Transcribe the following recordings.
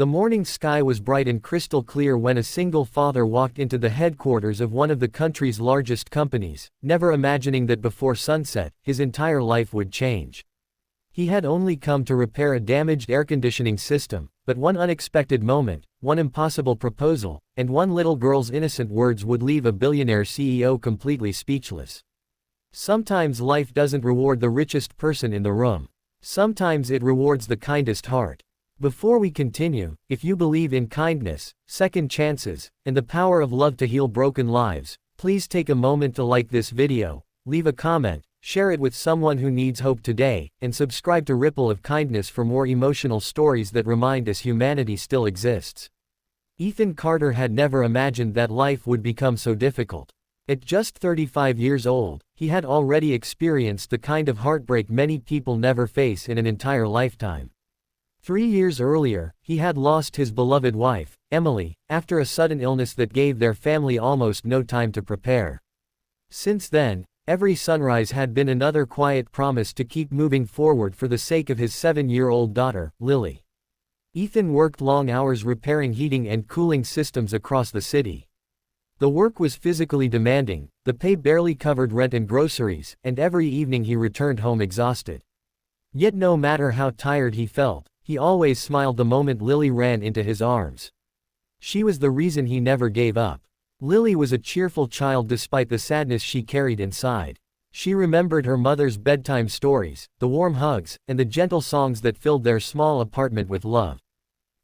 The morning sky was bright and crystal clear when a single father walked into the headquarters of one of the country's largest companies, never imagining that before sunset, his entire life would change. He had only come to repair a damaged air conditioning system, but one unexpected moment, one impossible proposal, and one little girl's innocent words would leave a billionaire CEO completely speechless. Sometimes life doesn't reward the richest person in the room. Sometimes it rewards the kindest heart. Before we continue, if you believe in kindness, second chances, and the power of love to heal broken lives, please take a moment to like this video, leave a comment, share it with someone who needs hope today, and subscribe to Ripple of Kindness for more emotional stories that remind us humanity still exists. Ethan Carter had never imagined that life would become so difficult. At just 35 years old, he had already experienced the kind of heartbreak many people never face in an entire lifetime. 3 years earlier, he had lost his beloved wife, Emily, after a sudden illness that gave their family almost no time to prepare. Since then, every sunrise had been another quiet promise to keep moving forward for the sake of his 7-year-old daughter, Lily. Ethan worked long hours repairing heating and cooling systems across the city. The work was physically demanding, the pay barely covered rent and groceries, and every evening he returned home exhausted. Yet no matter how tired he felt, he always smiled the moment Lily ran into his arms. She was the reason he never gave up. Lily was a cheerful child despite the sadness she carried inside. She remembered her mother's bedtime stories, the warm hugs, and the gentle songs that filled their small apartment with love.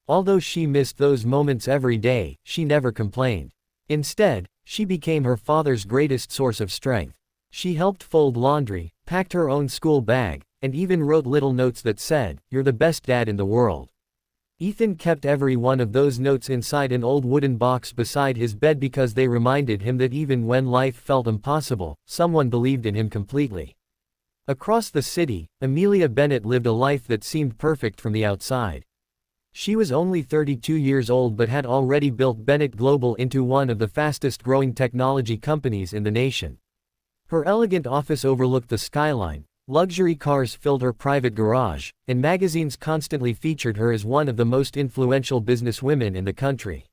Although she missed those moments every day, she never complained. Instead, she became her father's greatest source of strength. She helped fold laundry, packed her own school bag, and even wrote little notes that said, "You're the best dad in the world." Ethan kept every one of those notes inside an old wooden box beside his bed because they reminded him that even when life felt impossible, someone believed in him completely. Across the city, Amelia Bennett lived a life that seemed perfect from the outside. She was only 32 years old but had already built Bennett Global into one of the fastest-growing technology companies in the nation. Her elegant office overlooked the skyline, luxury cars filled her private garage, and magazines constantly featured her as one of the most influential businesswomen in the country.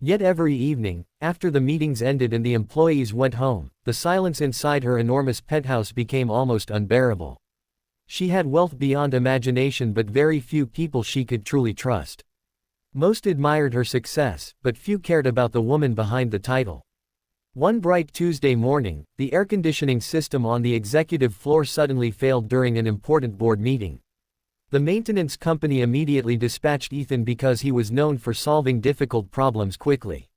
Yet every evening, after the meetings ended and the employees went home, the silence inside her enormous penthouse became almost unbearable. She had wealth beyond imagination but very few people she could truly trust. Most admired her success, but few cared about the woman behind the title. One bright Tuesday morning, the air conditioning system on the executive floor suddenly failed during an important board meeting. The maintenance company immediately dispatched Ethan because he was known for solving difficult problems quickly.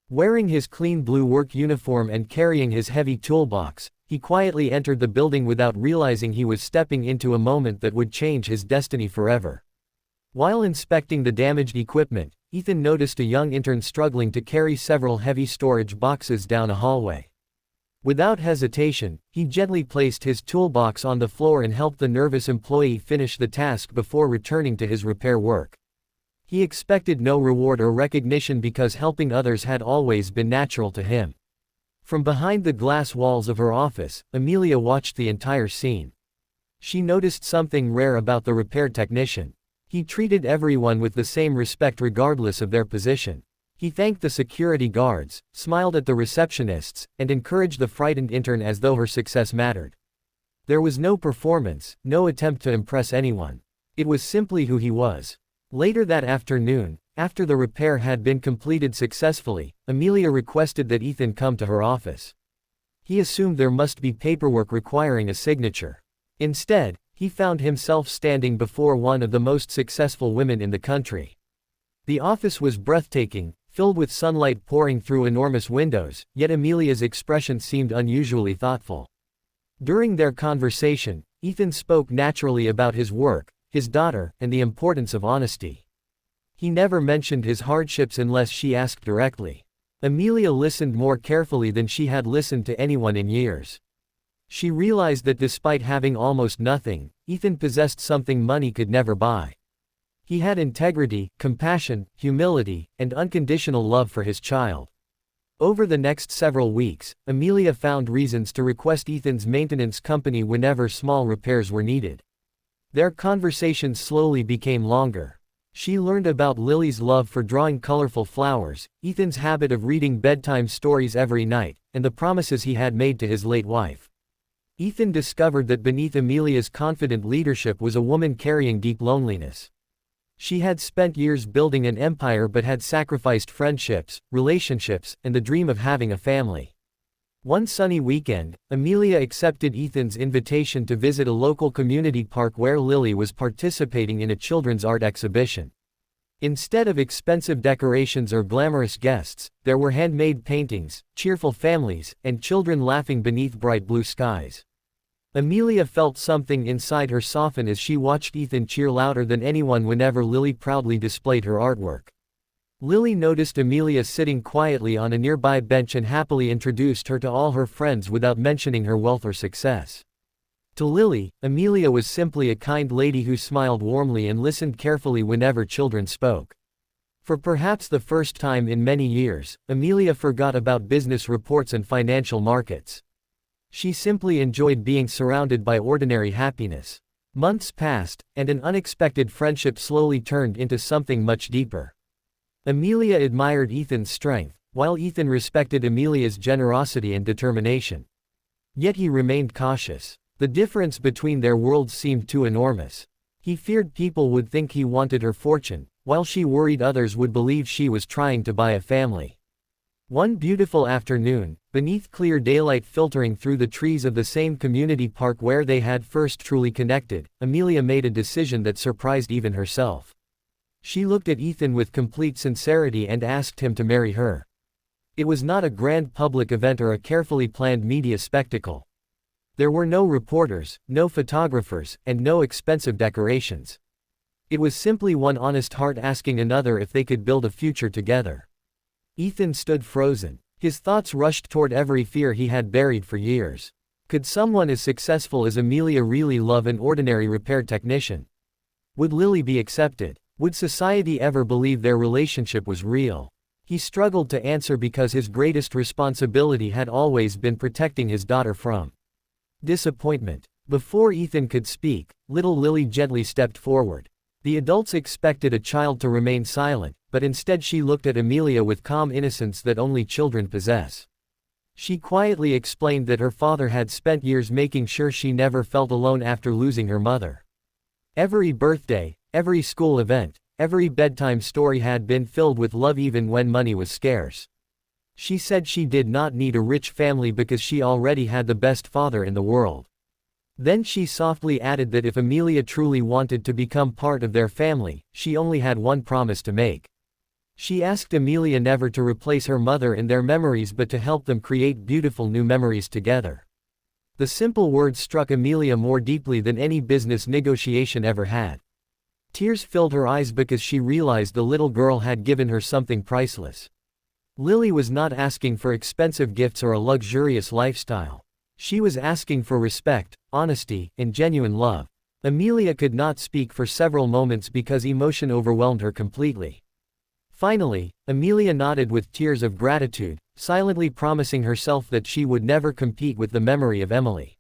Wearing his clean blue work uniform and carrying his heavy toolbox, he quietly entered the building without realizing he was stepping into a moment that would change his destiny forever. While inspecting the damaged equipment, Ethan noticed a young intern struggling to carry several heavy storage boxes down a hallway. Without hesitation, he gently placed his toolbox on the floor and helped the nervous employee finish the task before returning to his repair work. He expected no reward or recognition because helping others had always been natural to him. From behind the glass walls of her office, Amelia watched the entire scene. She noticed something rare about the repair technician. He treated everyone with the same respect regardless of their position. He thanked the security guards, smiled at the receptionists, and encouraged the frightened intern as though her success mattered. There was no performance, no attempt to impress anyone. It was simply who he was. Later that afternoon, after the repair had been completed successfully, Amelia requested that Ethan come to her office. He assumed there must be paperwork requiring a signature. Instead, he found himself standing before one of the most successful women in the country. The office was breathtaking, filled with sunlight pouring through enormous windows, yet Amelia's expression seemed unusually thoughtful. During their conversation, Ethan spoke naturally about his work, his daughter, and the importance of honesty. He never mentioned his hardships unless she asked directly. Amelia listened more carefully than she had listened to anyone in years. She realized that despite having almost nothing, Ethan possessed something money could never buy. He had integrity, compassion, humility, and unconditional love for his child. Over the next several weeks, Amelia found reasons to request Ethan's maintenance company whenever small repairs were needed. Their conversations slowly became longer. She learned about Lily's love for drawing colorful flowers, Ethan's habit of reading bedtime stories every night, and the promises he had made to his late wife. Ethan discovered that beneath Amelia's confident leadership was a woman carrying deep loneliness. She had spent years building an empire but had sacrificed friendships, relationships, and the dream of having a family. One sunny weekend, Amelia accepted Ethan's invitation to visit a local community park where Lily was participating in a children's art exhibition. Instead of expensive decorations or glamorous guests, there were handmade paintings, cheerful families, and children laughing beneath bright blue skies. Amelia felt something inside her soften as she watched Ethan cheer louder than anyone whenever Lily proudly displayed her artwork. Lily noticed Amelia sitting quietly on a nearby bench and happily introduced her to all her friends without mentioning her wealth or success. To Lily, Amelia was simply a kind lady who smiled warmly and listened carefully whenever children spoke. For perhaps the first time in many years, Amelia forgot about business reports and financial markets. She simply enjoyed being surrounded by ordinary happiness. Months passed, and an unexpected friendship slowly turned into something much deeper. Amelia admired Ethan's strength, while Ethan respected Amelia's generosity and determination. Yet he remained cautious. The difference between their worlds seemed too enormous. He feared people would think he wanted her fortune, while she worried others would believe she was trying to buy a family. One beautiful afternoon, beneath clear daylight filtering through the trees of the same community park where they had first truly connected, Amelia made a decision that surprised even herself. She looked at Ethan with complete sincerity and asked him to marry her. It was not a grand public event or a carefully planned media spectacle. There were no reporters, no photographers, and no expensive decorations. It was simply one honest heart asking another if they could build a future together. Ethan stood frozen. His thoughts rushed toward every fear he had buried for years. Could someone as successful as Amelia really love an ordinary repair technician? Would Lily be accepted? Would society ever believe their relationship was real? He struggled to answer because his greatest responsibility had always been protecting his daughter from disappointment. Before Ethan could speak, little Lily gently stepped forward. The adults expected a child to remain silent, but instead she looked at Amelia with calm innocence that only children possess. She quietly explained that her father had spent years making sure she never felt alone after losing her mother. Every birthday, every school event, every bedtime story had been filled with love even when money was scarce. She said she did not need a rich family because she already had the best father in the world. Then she softly added that if Amelia truly wanted to become part of their family, she only had one promise to make. She asked Amelia never to replace her mother in their memories but to help them create beautiful new memories together. The simple words struck Amelia more deeply than any business negotiation ever had. Tears filled her eyes because she realized the little girl had given her something priceless. Lily was not asking for expensive gifts or a luxurious lifestyle. She was asking for respect, honesty, and genuine love. Amelia could not speak for several moments because emotion overwhelmed her completely. Finally, Amelia nodded with tears of gratitude, silently promising herself that she would never compete with the memory of Emily.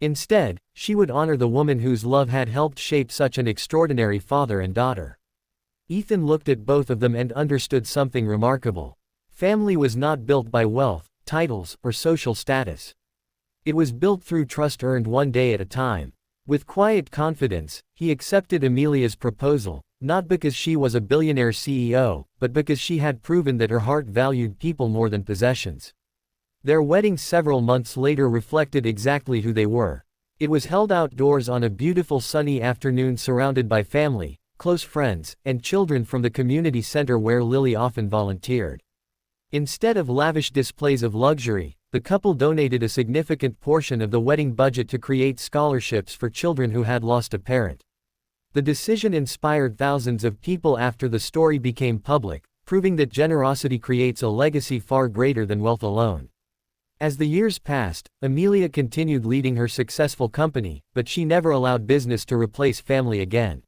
Instead, she would honor the woman whose love had helped shape such an extraordinary father and daughter. Ethan looked at both of them and understood something remarkable. Family was not built by wealth, titles, or social status. It was built through trust earned one day at a time. With quiet confidence, he accepted Amelia's proposal, not because she was a billionaire CEO, but because she had proven that her heart valued people more than possessions. Their wedding several months later reflected exactly who they were. It was held outdoors on a beautiful sunny afternoon surrounded by family, close friends, and children from the community center where Lily often volunteered. Instead of lavish displays of luxury, the couple donated a significant portion of the wedding budget to create scholarships for children who had lost a parent. The decision inspired thousands of people after the story became public, proving that generosity creates a legacy far greater than wealth alone. As the years passed, Amelia continued leading her successful company, but she never allowed business to replace family again.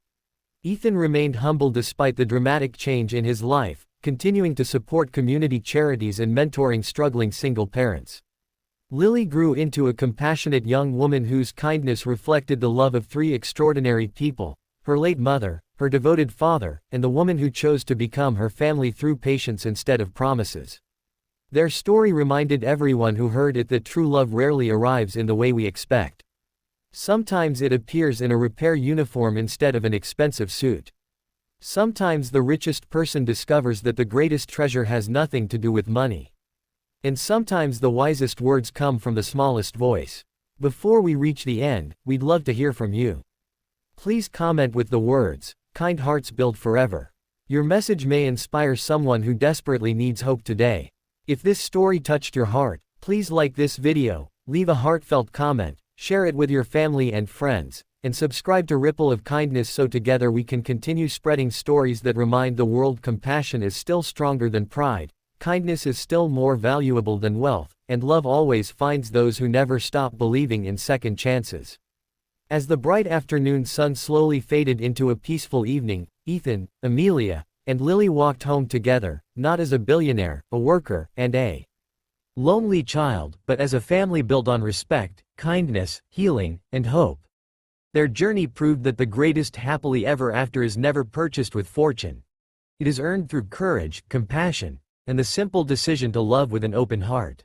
Ethan remained humble despite the dramatic change in his life, continuing to support community charities and mentoring struggling single parents. Lily grew into a compassionate young woman whose kindness reflected the love of three extraordinary people: her late mother, her devoted father, and the woman who chose to become her family through patience instead of promises. Their story reminded everyone who heard it that true love rarely arrives in the way we expect. Sometimes it appears in a repair uniform instead of an expensive suit. Sometimes the richest person discovers that the greatest treasure has nothing to do with money. And sometimes the wisest words come from the smallest voice. Before we reach the end, we'd love to hear from you. Please comment with the words, "Kind hearts build forever." Your message may inspire someone who desperately needs hope today. If this story touched your heart, please like this video, leave a heartfelt comment, share it with your family and friends, and subscribe to Ripple of Kindness so together we can continue spreading stories that remind the world compassion is still stronger than pride, kindness is still more valuable than wealth, and love always finds those who never stop believing in second chances. As the bright afternoon sun slowly faded into a peaceful evening, Ethan, Amelia, and Lily walked home together, not as a billionaire, a worker, and a lonely child, but as a family built on respect, kindness, healing, and hope. Their journey proved that the greatest happily ever after is never purchased with fortune. It is earned through courage, compassion, and the simple decision to love with an open heart.